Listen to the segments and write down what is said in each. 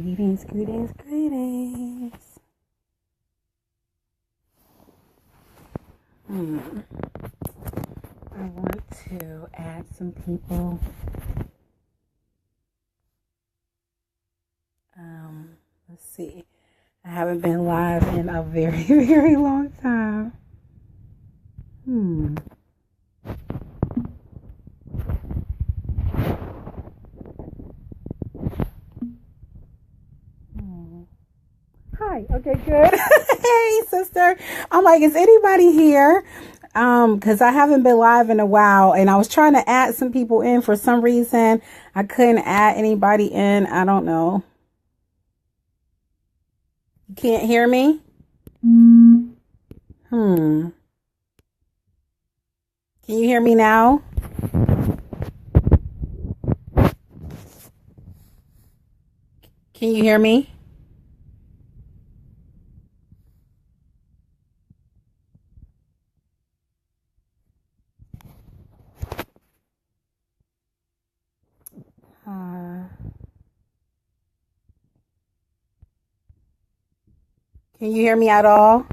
Greetings, greetings, greetings. I want to add some people. Let's see. I haven't been live in a very, very long time. Hi. Okay, good. Hey, sister. I'm like, is anybody here? Because I haven't been live in a while, and I was trying to add some people in. For some reason, I couldn't add anybody in. I don't know. You can't hear me? Can you hear me now? Can you hear me? Can you hear me at all?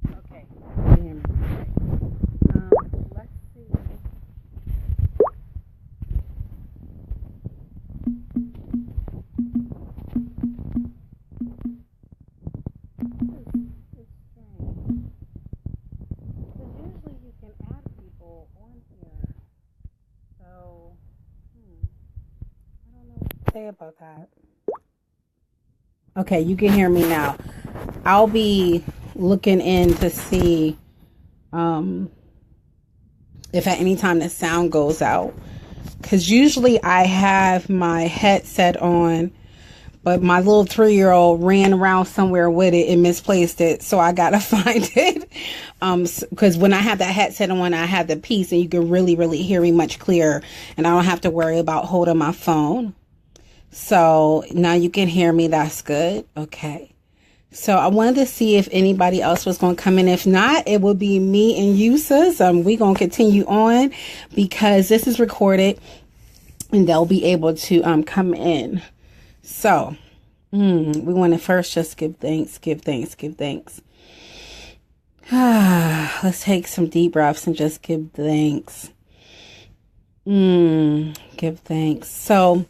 Okay. Can you hear me? Let's see. Usually you can add people on here. So, I don't know what to say about that. Okay, you can hear me now. I'll be looking in to see if at any time the sound goes out. Because usually I have my headset on, but my little 3-year-old ran around somewhere with it and misplaced it. So I got to find it. Because when I have that headset on, I have the piece and you can really, really hear me much clearer. And I don't have to worry about holding my phone. So now you can hear me. That's good. Okay. So I wanted to see if anybody else was going to come in. If not, it will be me and you, sis. We're going to continue on because this is recorded and they'll be able to come in. So we want to first just give thanks. Let's take some deep breaths and just give thanks. Give thanks. So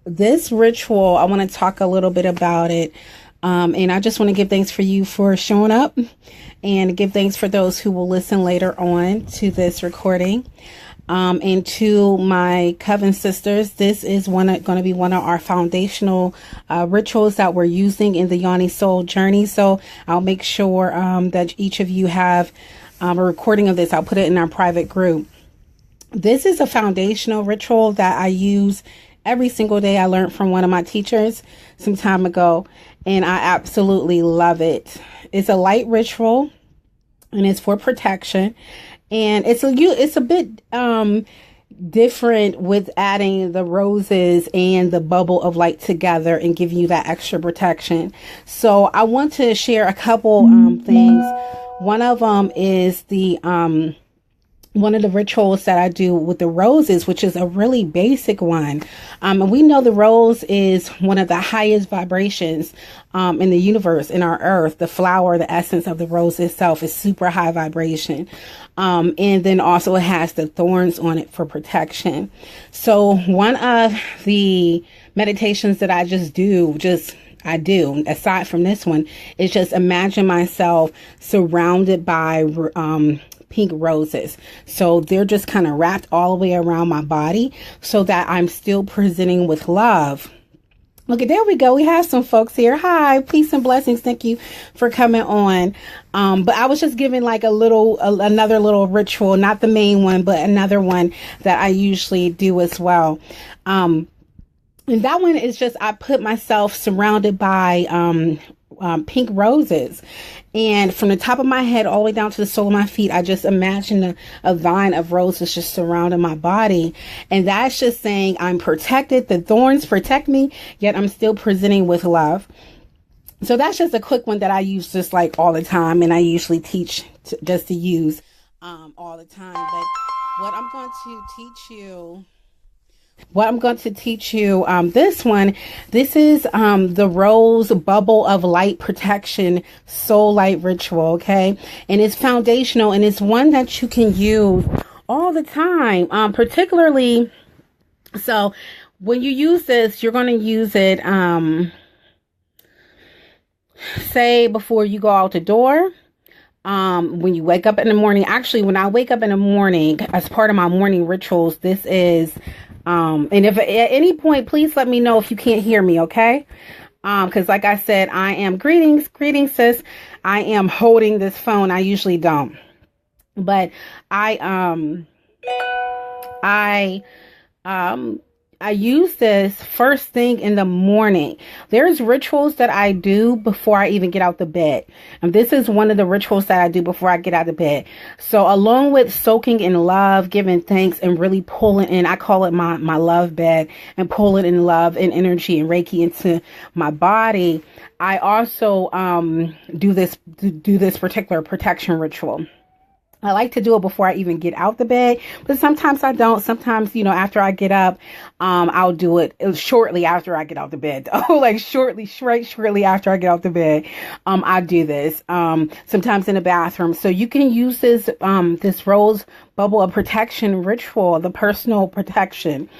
this ritual, I want to talk a little bit about it. And I just want to give thanks for you for showing up and give thanks for those who will listen later on to this recording. And to my coven sisters, this is going to be one of our foundational rituals that we're using in the Yoni soul journey. So I'll make sure that each of you have a recording of this. I'll put it in our private group. This is a foundational ritual that I use every single day. I learned from one of my teachers some time ago, and I absolutely love it. It's a light ritual, and it's for protection. And it's a bit different with adding the roses and the bubble of light together and giving you that extra protection. So I want to share a couple things. One of them is one of the rituals that I do with the roses, which is a really basic one. And we know the rose is one of the highest vibrations in the universe, in our earth. The flower, the essence of the rose itself is super high vibration. And then also it has the thorns on it for protection. So one of the meditations that I do, aside from this one, is just imagine myself surrounded by pink roses. So they're just kind of wrapped all the way around my body so that I'm still presenting with love. Look, there we go. We have some folks here. Hi, peace and blessings. Thank you for coming on. But I was just giving like another little ritual, not the main one, but another one that I usually do as well. And that one is just, I put myself surrounded by pink roses. And from the top of my head all the way down to the sole of my feet, I just imagine a vine of roses just surrounding my body. And that's just saying I'm protected. The thorns protect me, yet I'm still presenting with love. So that's just a quick one that I use just like all the time. And I usually teach just to use all the time. But what I'm going to teach you... this is the Rose Bubble of Light Protection Soul Light Ritual, okay? And it's foundational, and it's one that you can use all the time, particularly, so when you use this, you're going to use it, say before you go out the door. When you wake up in the morning, actually, when I wake up in the morning, as part of my morning rituals, this is, and if at any point, please let me know if you can't hear me, okay? Because like I said, I am, greetings, sis. I am holding this phone. I usually don't, but I use this first thing in the morning. There's rituals that I do before I even get out the bed. And this is one of the rituals that I do before I get out of bed. So along with soaking in love, giving thanks, and really pulling in, I call it my love bed, and pulling in love and energy and Reiki into my body, I also do this particular protection ritual. I like to do it before I even get out the bed, but sometimes I don't. Sometimes, after I get up, I'll do it shortly after I get out the bed. Oh, like shortly after I get out the bed, I do this, sometimes in the bathroom. So you can use this, this Rose Bubble of Protection ritual, the personal protection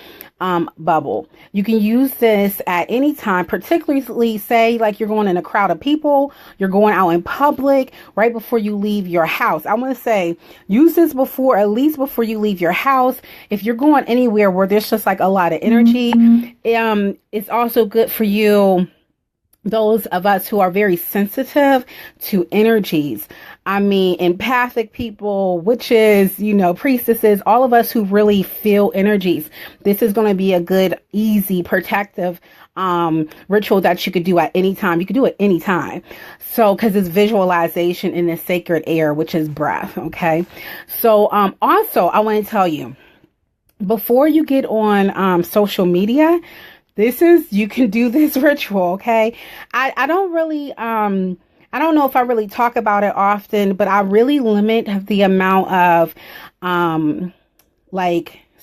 bubble. You can use this at any time, particularly say like you're going in a crowd of people, you're going out in public, right before you leave your house. I want to say use this at least before you leave your house. If you're going anywhere where there's just like a lot of energy, it's also good for you, those of us who are very sensitive to energies. I mean, empathic people, witches, priestesses, all of us who really feel energies. This is going to be a good, easy, protective ritual that you could do at any time. You could do it any time. So, because it's visualization in the sacred air, which is breath. Okay. So, also, I want to tell you, before you get on social media, you can do this ritual. Okay. I don't really, I don't know if I really talk about it often, but I really limit the amount of,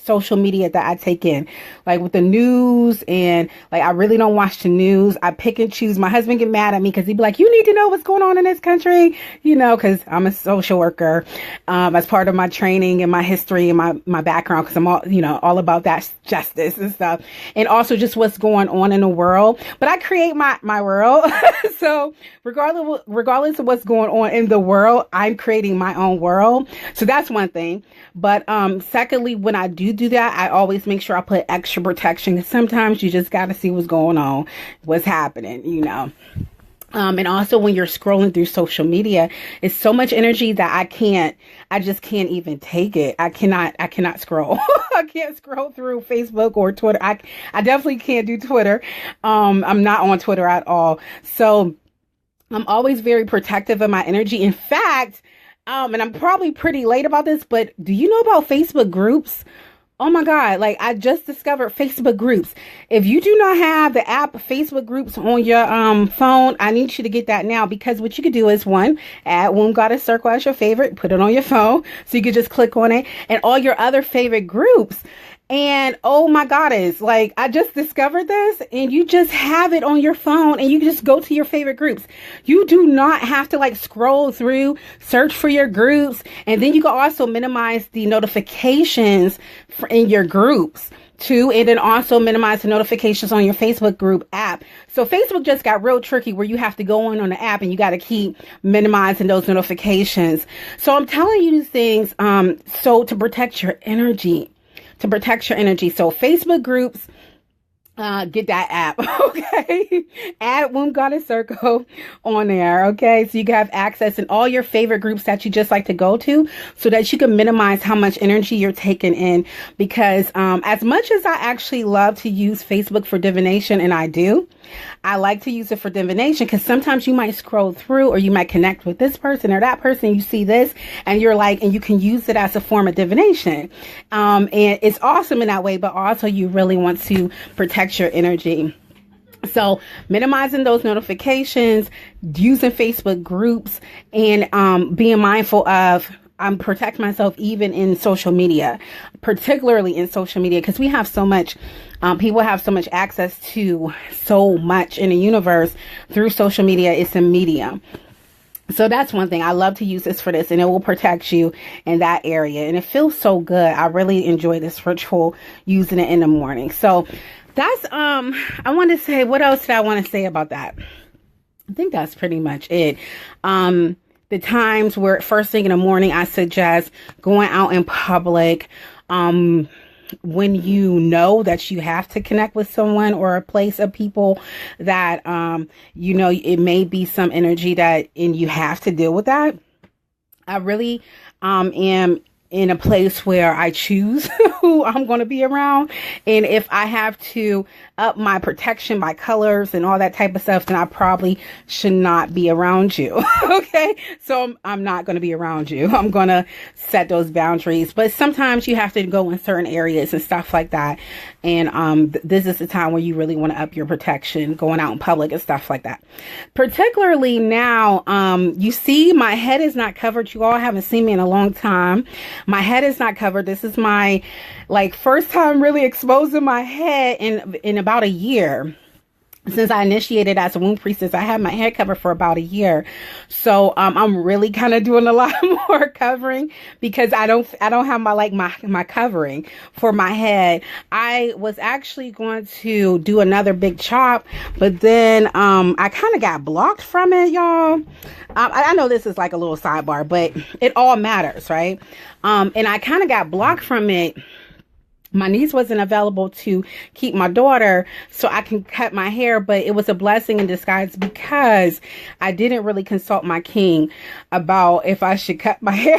social media that I take in, like with the news, and like I really don't watch the news. I pick and choose. My husband get mad at me because he'd be like, "You need to know what's going on in this country," because I'm a social worker, as part of my training and my history and my background, because I'm all about that justice and stuff, and also just what's going on in the world. But I create my world, so regardless of what's going on in the world, I'm creating my own world. So that's one thing. But secondly, when I do that, I always make sure I put extra protection, because sometimes you just got to see what's going on, what's happening, and also when you're scrolling through social media, it's so much energy that I just can't even take it. I cannot scroll. I can't scroll through Facebook or Twitter. I definitely can't do Twitter. I'm not on Twitter at all. So I'm always very protective of my energy. In fact, and I'm probably pretty late about this, but do you know about Facebook groups? Oh my God, like I just discovered Facebook groups. If you do not have the app Facebook groups on your phone, I need you to get that now, because what you could do is add Womb Goddess Circle as your favorite, put it on your phone, so you could just click on it, and all your other favorite groups. And oh my goddess, like I just discovered this, and you just have it on your phone and you just go to your favorite groups. You do not have to scroll through, search for your groups. And then you can also minimize the notifications in your groups too. And then also minimize the notifications on your Facebook group app. So Facebook just got real tricky where you have to go on the app and you got to keep minimizing those notifications. So I'm telling you these things, so to protect your energy. So Facebook groups, get that app. Okay. Add Womb Goddess Circle on there. Okay. So you can have access in all your favorite groups that you just like to go to, so that you can minimize how much energy you're taking in. Because, as much as I actually love to use Facebook for divination, and I do, I like to use it for divination because sometimes you might scroll through, or you might connect with this person or that person. You see this and you're like, and you can use it as a form of divination. And it's awesome in that way, but also you really want to protect your energy. So minimizing those notifications, using Facebook groups, and being mindful of protect myself even in social media, particularly in social media, because we have so much, people have so much access to so much in the universe through social media. It's a medium. So that's one thing. I love to use this for this, and it will protect you in that area. And it feels so good. I really enjoy this ritual, using it in the morning. So that's, I want to say, what else did I want to say about that? I think that's pretty much it. The times where first thing in the morning, I suggest going out in public, when you know that you have to connect with someone or a place of people that, you know, it may be some energy that, and you have to deal with that. I really, am in a place where I choose who I'm going to be around. And if I have to up my protection by colors and all that type of stuff, then I probably should not be around you. Okay. So I'm not going to be around you. I'm going to set those boundaries, but sometimes you have to go in certain areas and stuff like that. And, this is the time where you really want to up your protection, going out in public and stuff like that. Particularly now, you see my head is not covered. You all haven't seen me in a long time. My head is not covered. This is my first time really exposing my head in about a year. Since I initiated as a womb priestess, I had my head covered for about a year. So, I'm really kind of doing a lot more covering because I don't have my covering for my head. I was actually going to do another big chop, but then, I kind of got blocked from it, y'all. I know this is like a little sidebar, but it all matters, right? And I kind of got blocked from it. My niece wasn't available to keep my daughter, so I can cut my hair, but it was a blessing in disguise because I didn't really consult my king about if I should cut my hair,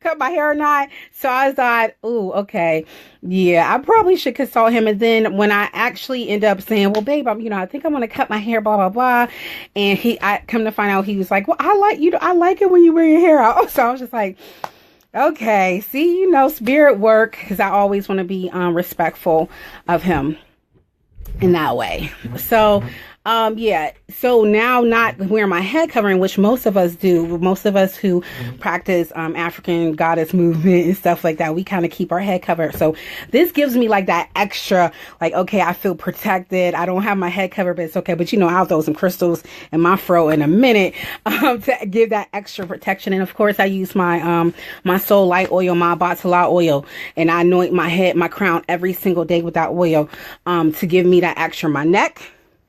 or not. So I thought, ooh, okay, yeah, I probably should consult him. And then when I actually end up saying, well, babe, I think I'm going to cut my hair, blah, blah, blah. And I come to find out he was like, well, I like it when you wear your hair out. So I was just like, okay, see, spirit work, because I always want to be respectful of him in that way. So, yeah. So now not wearing my head covering, which most of us do. Most of us who practice African goddess movement and stuff like that, we kind of keep our head covered. So this gives me that extra, okay, I feel protected. I don't have my head covered, but it's okay. But I'll throw some crystals in my fro in a minute to give that extra protection. And of course, I use my my soul light oil, my Batala oil, and I anoint my head, my crown every single day with that oil to give me that extra. My neck,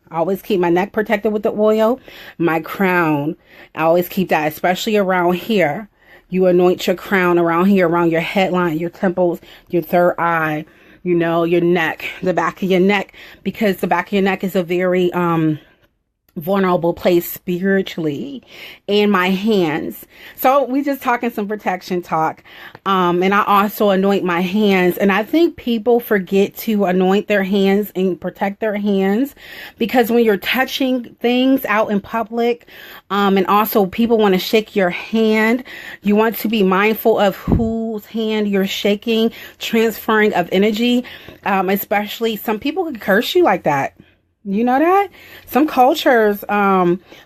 I always keep my neck protected with the oil. My crown, I always keep that, especially around here. You anoint your crown around here, around your headline, your temples, your third eye, your neck, the back of your neck, because the back of your neck is a very vulnerable place spiritually. And my hands. So we just talking some protection talk. And I also anoint my hands. And I think people forget to anoint their hands and protect their hands, because when you're touching things out in public, and also people want to shake your hand, you want to be mindful of whose hand you're shaking, transferring of energy. Especially some people can curse you like that. You know that? Some cultures,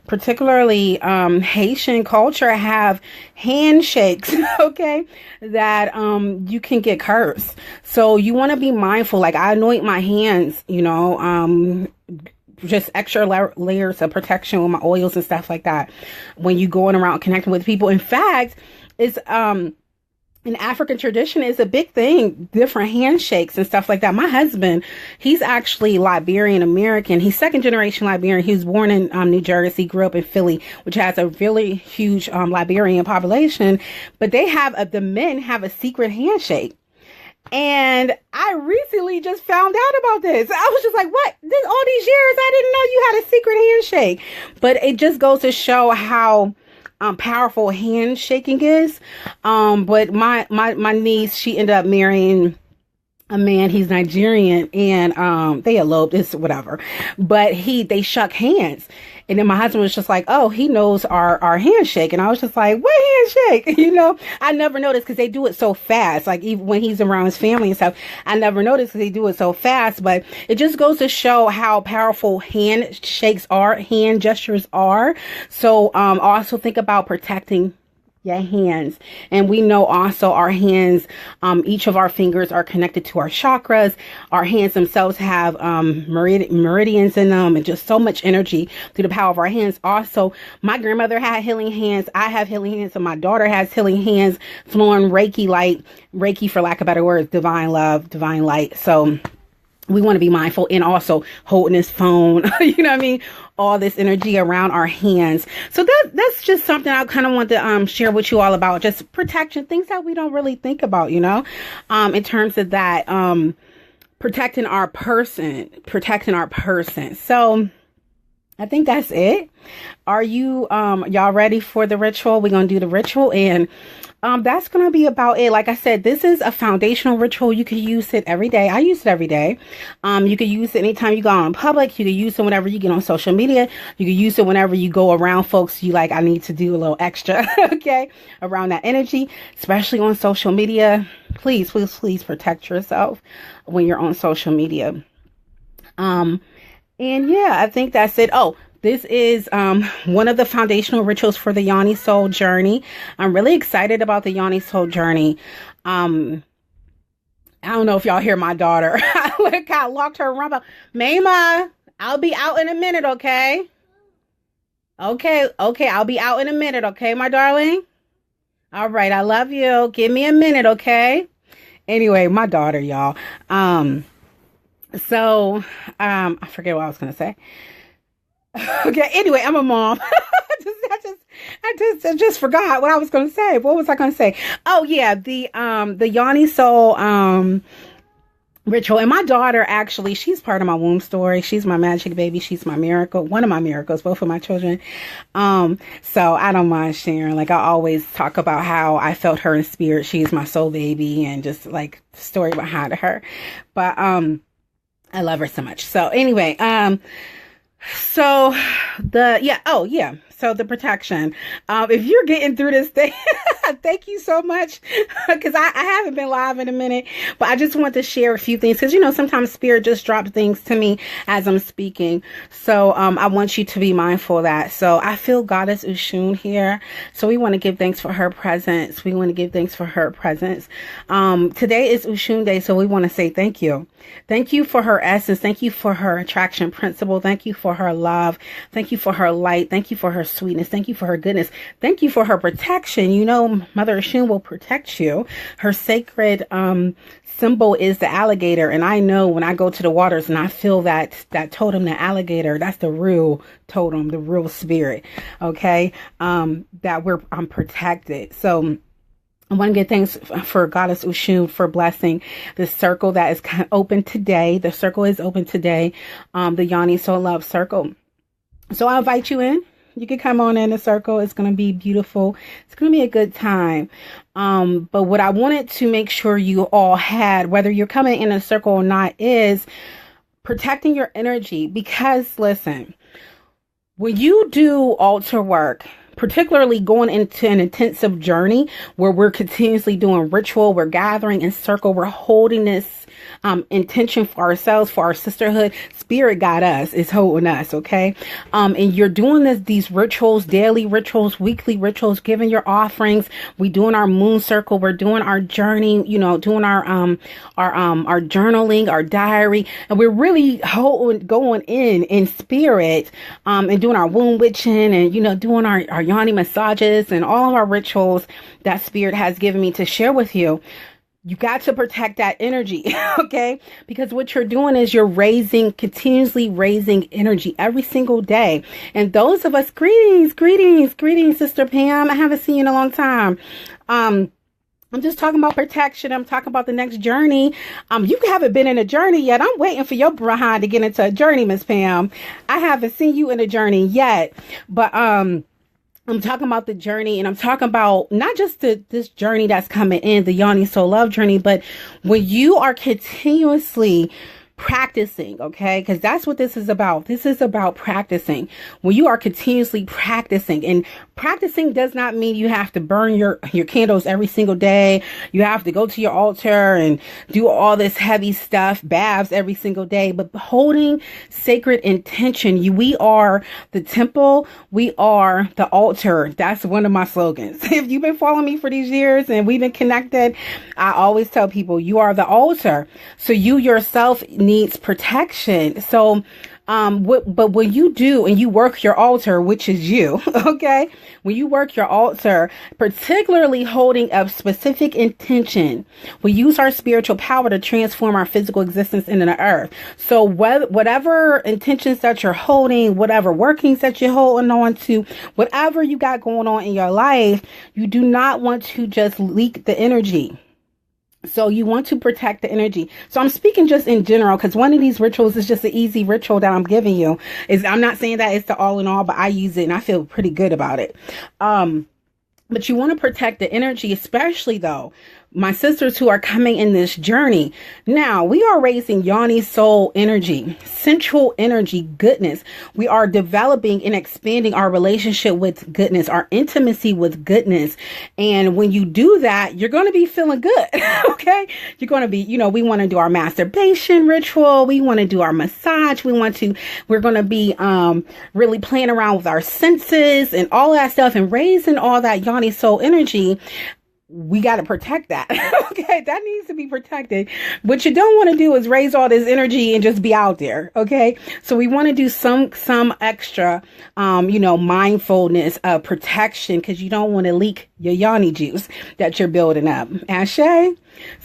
particularly Haitian culture, have handshakes, okay, that you can get cursed. So you want to be mindful. I anoint my hands, just extra layers of protection with my oils and stuff like that when you going around connecting with people. In fact, it's in African tradition, is a big thing, different handshakes and stuff like that. My husband, he's actually Liberian American. He's second generation Liberian. He was born in New Jersey, grew up in Philly, which has a really huge Liberian population. But they have, the men have a secret handshake. And I I recently just found out about this. I was just like, what? All these years, I didn't know you had a secret handshake. But it just goes to show how powerful handshaking is. But my niece, she ended up marrying a man. He's Nigerian, and they eloped. It's whatever. But they shook hands. And then my husband was just like, oh, he knows our handshake. And I was just like, what handshake? I never noticed because they do it so fast. Like even when he's around his family and stuff, I never noticed because they do it so fast. But it just goes to show how powerful handshakes are, hand gestures are. So also think about protecting your hands. And we know also our hands, each of our fingers are connected to our chakras. Our hands themselves have meridians in them, and just so much energy through the power of our hands. Also, my grandmother had healing hands. I have healing hands, and my daughter has healing hands, flowing Reiki, for lack of better words, divine love, divine light. So we want to be mindful, and also holding this phone, you know what I mean? All this energy around our hands. So that's just something I kind of want to share with you all about, just protection, things that we don't really think about, in terms of that, protecting our person. So I think that's it. Are you y'all ready for the ritual? We're going to do the ritual, and that's going to be about it. Like I said, this is a foundational ritual. You can use it every day. I use it every day. You can use it anytime you go out in public. You can use it whenever you get on social media. You can use it whenever you go around folks you like, I need to do a little extra, okay, around that energy, especially on social media. Please, please, please protect yourself when you're on social media. And yeah, I think that's it. Oh, this is one of the foundational rituals for the Yoni soul journey. I'm really excited about the Yoni soul journey. I don't know if y'all hear my daughter. I got locked her rumble. Mama, I'll be out in a minute, okay? Okay, I'll be out in a minute, okay, my darling? All right, I love you. Give me a minute, okay? Anyway, my daughter, y'all. So I forget what I was going to say. Okay, anyway, I'm a mom. I just forgot what I was going to say. What was I going to say? Oh yeah, the Yoni soul ritual. And my daughter, actually, she's part of my womb story. She's my magic baby. She's my miracle. One of my miracles, both of my children. So I don't mind sharing. Like, I always talk about how I felt her in spirit. She's my soul baby, and just like the story behind her. But I love her so much. So anyway, so the protection. If you're getting through this thing, thank you so much, because I haven't been live in a minute, but I just want to share a few things, because sometimes spirit just drops things to me as I'm speaking. So I want you to be mindful of that. So I feel Goddess Oshun here. So we want to give thanks for her presence. Today is Oshun Day, so we want to say thank you. Thank you for her essence. Thank you for her attraction principle. Thank you for her love. Thank you for her light. Thank you for her sweetness. Thank you for her goodness. Thank you for her protection. Mother Oshun will protect you. Her sacred symbol is the alligator. And I know when I go to the waters and I feel that totem, the alligator, that's the real totem, the real spirit. Okay. I'm protected. So I want to give thanks for Goddess Oshun for blessing the circle that is open today. The circle is open today. The Yoni Soul Love Circle. So I invite you in. You can come on in the circle. It's going to be beautiful. It's going to be a good time. But what I wanted to make sure you all had, whether you're coming in a circle or not, is protecting your energy. Because listen, when you do altar work, particularly going into an intensive journey where we're continuously doing ritual, we're gathering in circle, we're holding this intention for ourselves, for our sisterhood. Spirit got us, is holding us, okay? And you're doing these rituals, daily rituals, weekly rituals, giving your offerings. We doing our moon circle, we're doing our journey, doing our journaling, our diary, and we're really going in spirit, and doing our womb witching, and doing our Yoni massages and all of our rituals that spirit has given me to share with you. You got to protect that energy, okay? Because what you're doing is you're continuously raising energy every single day. And those of us, greetings, Sister Pam. I haven't seen you in a long time. I'm just talking about protection. I'm talking about the next journey. You haven't been in a journey yet. I'm waiting for your behind to get into a journey, Miss Pam. I haven't seen you in a journey yet, but I'm talking about the journey, and I'm talking about not just this journey that's coming in, the Yoni Soul Love journey, but when you are continuously practicing, okay? Because that's what this is about. This is about practicing. When you are continuously practicing, and practicing does not mean you have to burn your candles every single day. You have to go to your altar and do all this heavy stuff, baths every single day, but holding sacred intention. We are the temple. We are the altar. That's one of my slogans. If you've been following me for these years and we've been connected, I always tell people you are the altar. So you yourself needs protection. So but when you do and you work your altar, which is you, okay? When you work your altar, particularly holding a specific intention, we use our spiritual power to transform our physical existence into the earth. So whatever intentions that you're holding, whatever workings that you're holding on to, whatever you got going on in your life, you do not want to just leak the energy. So you want to protect the energy. So I'm speaking just in general, because one of these rituals is just an easy ritual that I'm giving you. I'm not saying that it's the all in all, but I use it and I feel pretty good about it. But you want to protect the energy, especially though, my sisters who are coming in this journey. Now, we are raising Yoni soul energy, sensual energy, goodness. We are developing and expanding our relationship with goodness, our intimacy with goodness. And when you do that, you're going to be feeling good. Okay. You're going to be, we want to do our masturbation ritual. We want to do our massage. We're going to be, really playing around with our senses and all that stuff and raising all that Yoni soul energy. We got to protect that. Okay. That needs to be protected. What you don't want to do is raise all this energy and just be out there. Okay. So we want to do some extra, mindfulness of protection, because you don't want to leak your Yoni juice that you're building up. Ashe.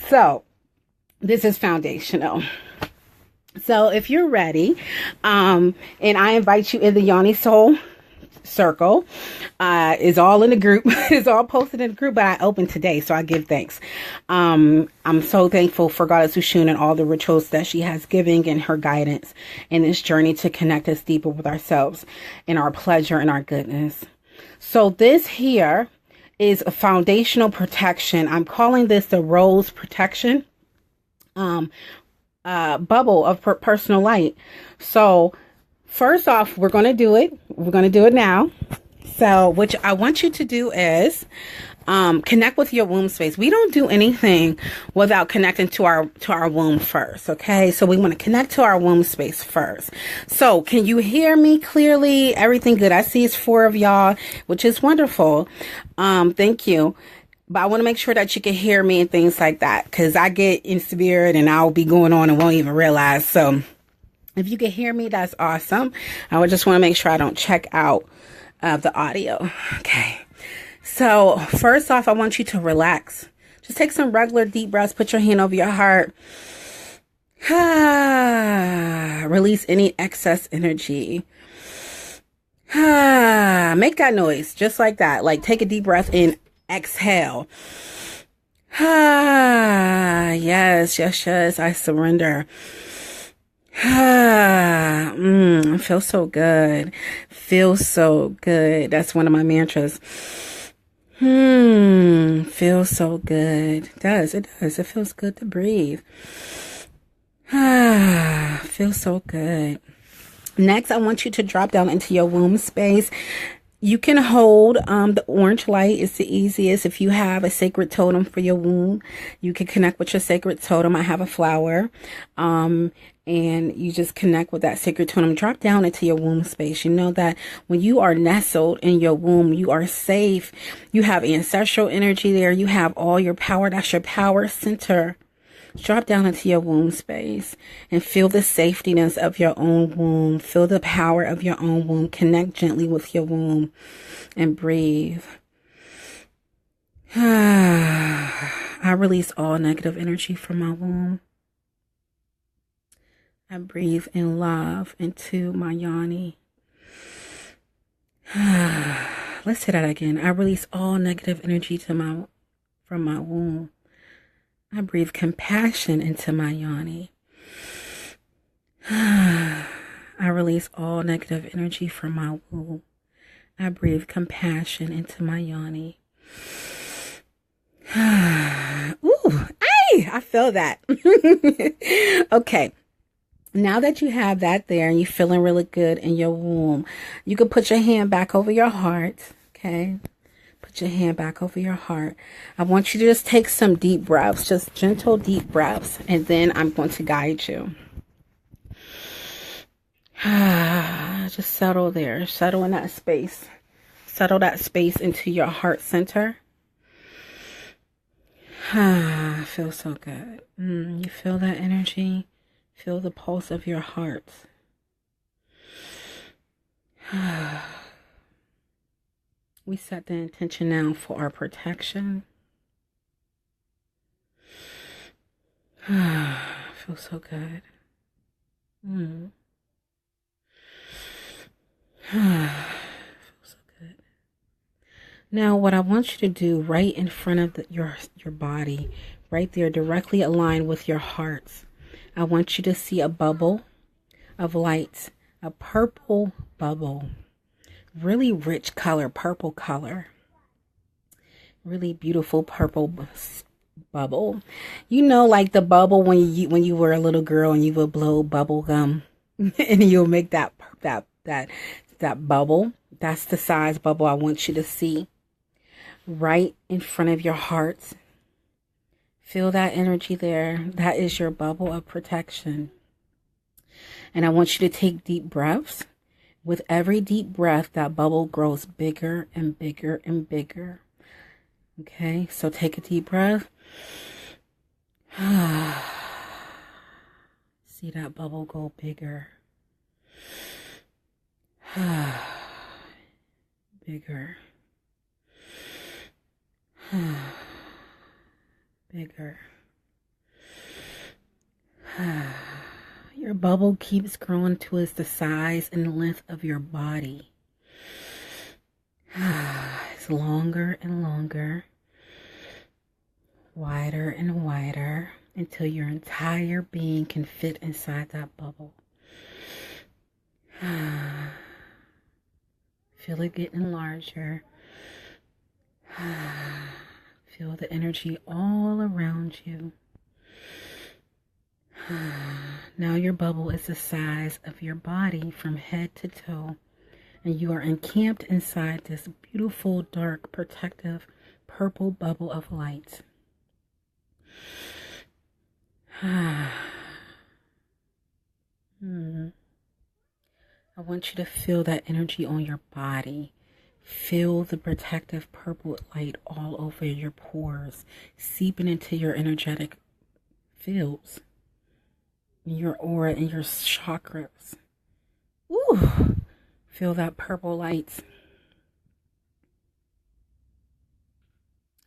So this is foundational. So if you're ready, and I invite you in the Yoni Soul circle, is all in the group. It's all posted in the group, but I opened today, so I give thanks. I'm so thankful for Goddess Oshun and all the rituals that she has given and her guidance in this journey to connect us deeper with ourselves and our pleasure and our goodness. So this here is a foundational protection. I'm calling this the rose protection bubble of personal light. So first off, we're going to do it. We're going to do it now. So what I want you to do is connect with your womb space. We don't do anything without connecting to our womb first. Okay. So we want to connect to our womb space first. So can you hear me clearly? Everything good? I see it's 4 of y'all, which is wonderful. Thank you. But I want to make sure that you can hear me and things like that, because I get in spirit and I'll be going on and won't even realize. So if you can hear me, that's awesome. I would just want to make sure I don't check out the audio. Okay. So first off, I want you to relax. Just take some regular deep breaths. Put your hand over your heart. Release any excess energy. Make that noise just like that. Like take a deep breath in, exhale. Yes. I surrender. Feels so good. Feels so good. That's one of my mantras. Feels so good. It does. It feels good to breathe. Feels so good. Next, I want you to drop down into your womb space. You can hold the orange light. It's the easiest. If you have a sacred totem for your womb, you can connect with your sacred totem. I have a flower. And you just connect with that sacred totem. Drop down into your womb space. You know that when you are nestled in your womb, you are safe. You have ancestral energy there. You have all your power. That's your power center. Drop down into your womb space and feel the safetiness of your own womb. Feel the power of your own womb. Connect gently with your womb and breathe. I release all negative energy from my womb. I breathe in love into my Yoni. Let's say that again. I release all negative energy to my from my womb. I breathe compassion into my yoni. I release all negative energy from my womb. I breathe compassion into my yoni. Ooh, I feel that. Okay. Now that you have that there and you're feeling really good in your womb, you can put your hand back over your heart. Okay. Put your hand back over your heart. I want you to just take some deep breaths, just gentle, deep breaths. And then I'm going to guide you. Just settle there. Settle in that space. Settle that space into your heart center. Feels so good. You feel that energy. Feel the pulse of your heart. We set the intention now for our protection. Feels so good. Feels so good. Now, what I want you to do right in front of your body, right there, directly aligned with your heart, I want you to see a bubble of light, a purple bubble, really rich color, purple color, really beautiful purple bubble. You know, like the bubble when you were a little girl and you would blow bubble gum and you'll make that bubble. That's the size bubble I want you to see right in front of your heart. Feel that energy there. That is your bubble of protection. And I want you to take deep breaths. With every deep breath, that bubble grows bigger and bigger and bigger. Okay, so take a deep breath. See that bubble go bigger. Bigger. Bigger. Your bubble keeps growing towards the size and length of your body. It's longer and longer, wider and wider, until your entire being can fit inside that bubble. Feel it getting larger. Feel the energy all around you. Now your bubble is the size of your body from head to toe, and you are encamped inside this beautiful, dark, protective, purple bubble of light. I want you to feel that energy on your body. Feel the protective purple light all over your pores, seeping into your energetic fields, your aura and your chakras. Ooh, feel that purple light.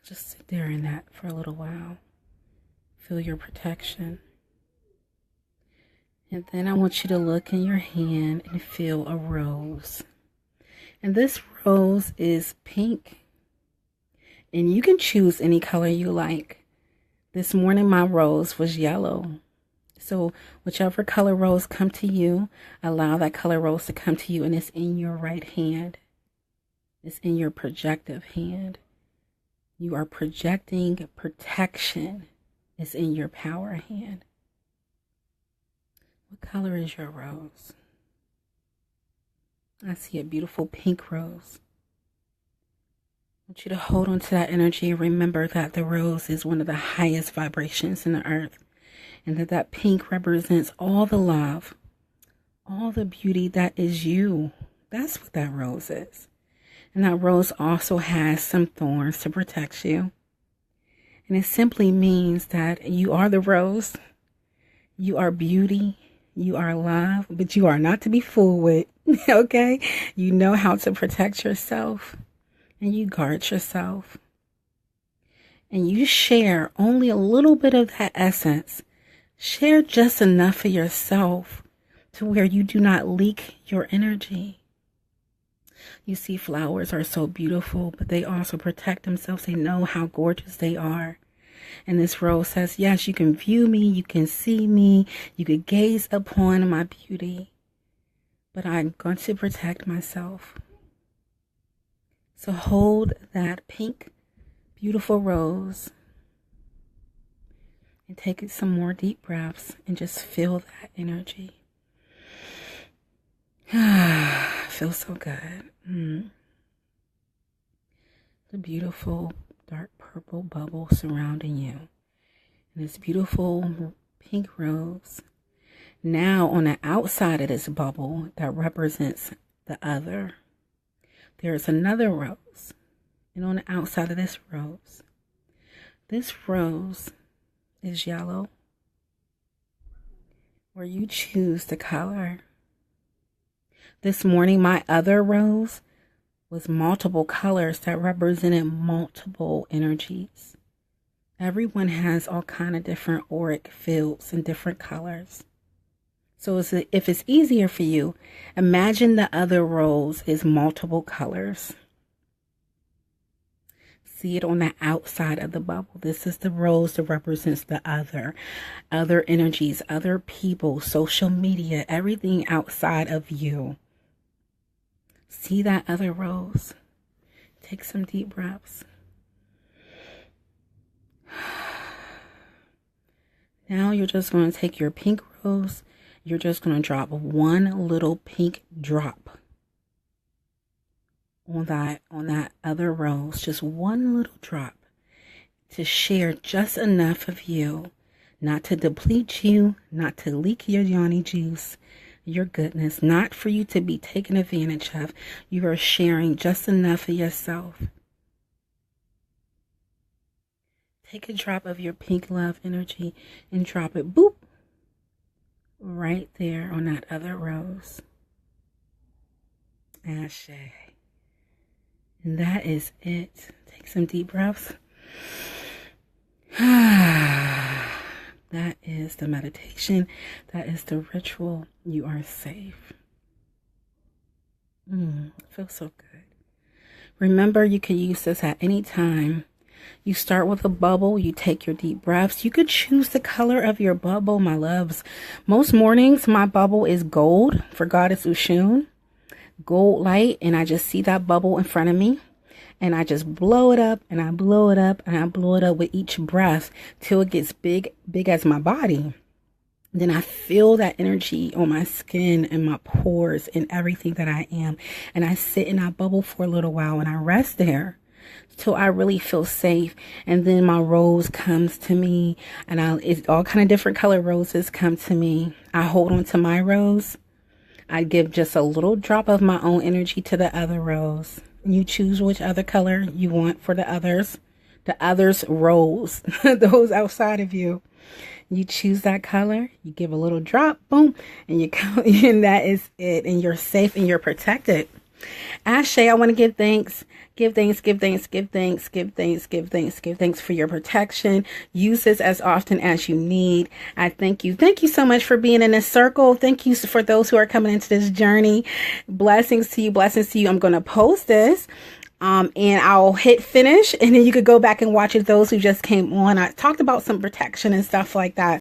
Just sit there in that for a little while. Feel your protection. And then I want you to look in your hand and feel a rose. And this rose is pink. And you can choose any color you like. This morning my rose was yellow. So whichever color rose come to you, allow that color rose to come to you, and it's in your right hand. It's in your projective hand. You are projecting protection. It's in your power hand. What color is your rose? I see a beautiful pink rose. I want you to hold on to that energy and remember that the rose is one of the highest vibrations in the earth, and that pink represents all the love, all the beauty that is you. That's what that rose is. And that rose also has some thorns to protect you. And it simply means that you are the rose, you are beauty, you are love, but you are not to be fooled with, okay? You know how to protect yourself, and you guard yourself. And you share only a little bit of that essence. Share just enough for yourself to where you do not leak your energy. You see, flowers are so beautiful, but they also protect themselves. They know how gorgeous they are. And this rose says, yes, you can view me, you can see me, you can gaze upon my beauty, but I'm going to protect myself. So hold that pink, beautiful rose and take some more deep breaths and just feel that energy. Feels so good. The beautiful dark purple bubble surrounding you. And this beautiful pink rose. Now on the outside of this bubble that represents the other, there is another rose. And on the outside of this rose is yellow, where you choose the color. This morning, my other rose was multiple colors that represented multiple energies. Everyone has all kind of different auric fields and different colors. So if it's easier for you, imagine the other rose is multiple colors. See it on the outside of the bubble. This is the rose that represents the other energies, other people, social media, everything outside of you. See that other rose. Take some deep breaths. Now you're just going to take your pink rose. You're just going to drop one little pink drop on that other rose. Just one little drop to share just enough of you, not to deplete you, not to leak your Yoni juice, your goodness, not for you to be taken advantage of. You are sharing just enough of yourself. Take a drop of your pink love energy and drop it, boop, right there on that other rose. Ashe. And that is it. Take some deep breaths. That is the meditation. That is the ritual. You are safe. Feels so good. Remember, you can use this at any time. You start with a bubble. You take your deep breaths. You could choose the color of your bubble, my loves. Most mornings, my bubble is gold for Goddess Oshun. Gold light. And I just see that bubble in front of me. And I just blow it up and I blow it up and I blow it up with each breath till it gets big as my body. Then I feel that energy on my skin and my pores and everything that I am. And I sit in that bubble for a little while and I rest there till I really feel safe. And then my rose comes to me and it's all kind of different color roses come to me. I hold on to my rose. I give just a little drop of my own energy to the other rose. You choose which other color you want for the others rose, those outside of you. You choose that color, you give a little drop, boom, and you come, and that is it. And you're safe and you're protected. Ashe, I want to give thanks. Give thanks for your protection. Use this as often as you need. I thank you. Thank you so much for being in this circle. Thank you for those who are coming into this journey. Blessings to you. Blessings to you. I'm going to post this. And I'll hit finish and then you could go back and watch it. Those who just came on, I talked about some protection and stuff like that.